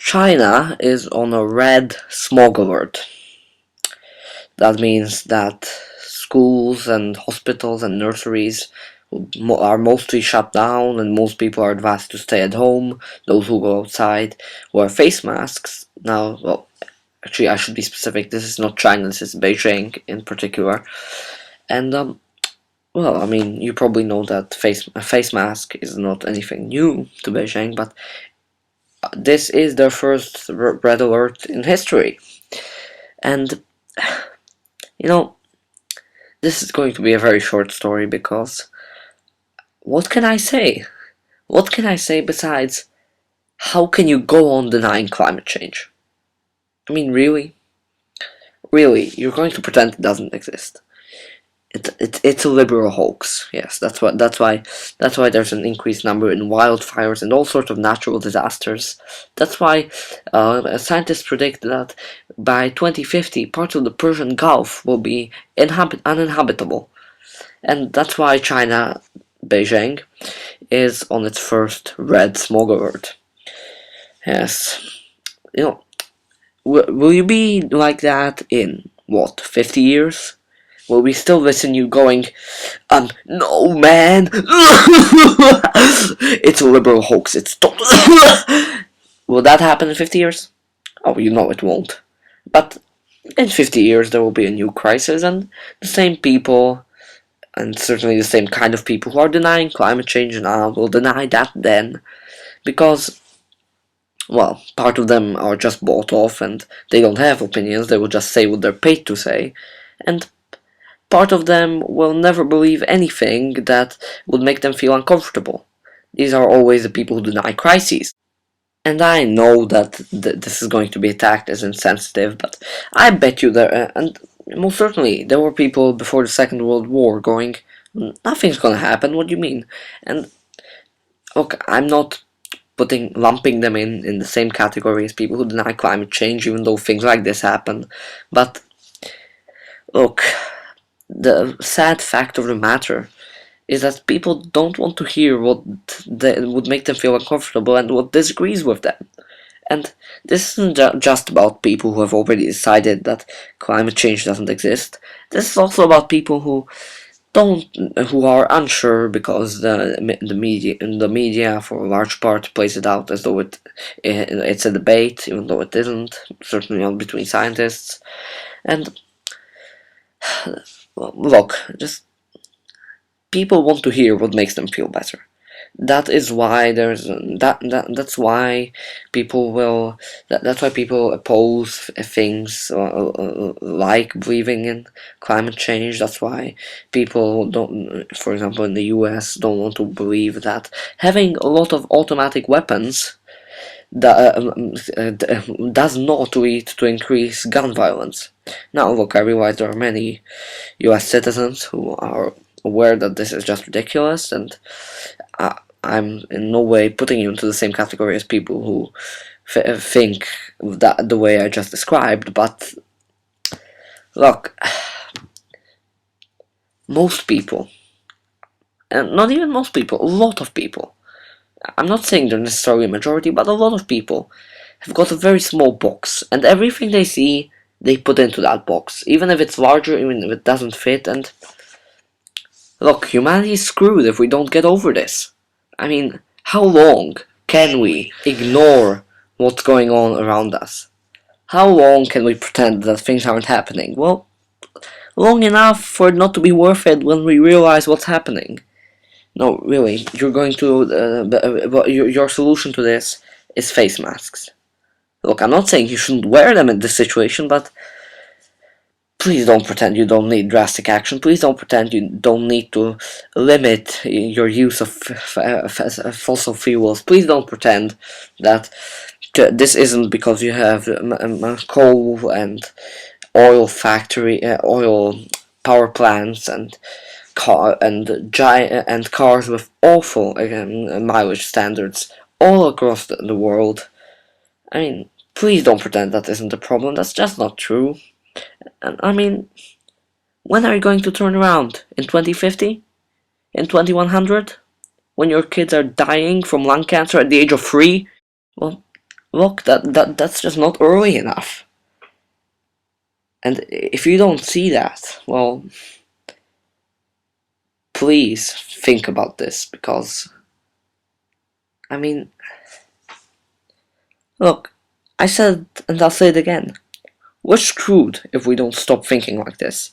China is on a red smog alert. That means that schools and hospitals and nurseries are mostly shut down, and most people are advised to stay at home. Those who go outside wear face masks. Now, well, actually, I should be specific. This is not China. This is Beijing in particular. And well, I mean, you probably know that a face mask is not anything new to Beijing, but this is their first red alert in history. And you know, this is going to be a very short story because what can I say? What can I say besides how can you go on denying climate change? I mean, really? Really, you're going to pretend it doesn't exist. It's a liberal hoax. Yes, that's why there's an increased number in wildfires and all sorts of natural disasters. That's why scientists predict that by 2050 parts of the Persian Gulf will be uninhabitable, and that's why China, Beijing, is on its first red smog alert. Yes, you know, will you be like that in what, 50 years? Will we still listen you going, no man, it's a liberal hoax, it's total. Will that happen in 50 years? Oh, you know it won't. But in 50 years there will be a new crisis, and the same people, and certainly the same kind of people who are denying climate change now will deny that then, because, well, part of them are just bought off and they don't have opinions, they will just say what they're paid to say, and part of them will never believe anything that would make them feel uncomfortable. These are always the people who deny crises. And I know that this is going to be attacked as insensitive, but I bet you there, and most certainly, there were people before the Second World War going, nothing's gonna happen, what do you mean? And look, I'm not lumping them in the same category as people who deny climate change, even though things like this happen, but look, the sad fact of the matter is that people don't want to hear what would make them feel uncomfortable and what disagrees with them. And this isn't just about people who have already decided that climate change doesn't exist. This is also about people who are unsure because the media for a large part plays it out as though it's a debate, even though it isn't. Certainly not between scientists. And well, look, just people want to hear what makes them feel better. That is why that's why people oppose things like believing in climate change. That's why people don't, for example, in the US, don't want to believe that having a lot of automatic weapons does not lead to increased gun violence. Now, look, I realize there are many US citizens who are aware that this is just ridiculous, and I'm in no way putting you into the same category as people who think that the way I just described, but look, most people, and not even most people, a lot of people, I'm not saying they're necessarily a majority, but a lot of people have got a very small box, and everything they see, they put into that box, even if it's larger, even if it doesn't fit. And look, humanity is screwed if we don't get over this. I mean, how long can we ignore what's going on around us? How long can we pretend that things aren't happening? Well, long enough for it not to be worth it when we realize what's happening. No, really, you're going to, your solution to this is face masks. Look, I'm not saying you shouldn't wear them in this situation, but please don't pretend you don't need drastic action. Please don't pretend you don't need to limit your use of fossil fuels. Please don't pretend that this isn't because you have coal and oil power plants and cars with awful mileage standards all across the world. I mean, please don't pretend that isn't a problem. That's just not true. And I mean, when are you going to turn around? In 2050? In 2100? When your kids are dying from lung cancer at the age of 3? Well, Look, that's just not early enough. And if you don't see that, well, please think about this, because, I mean, look, I said it and I'll say it again. We're screwed if we don't stop thinking like this.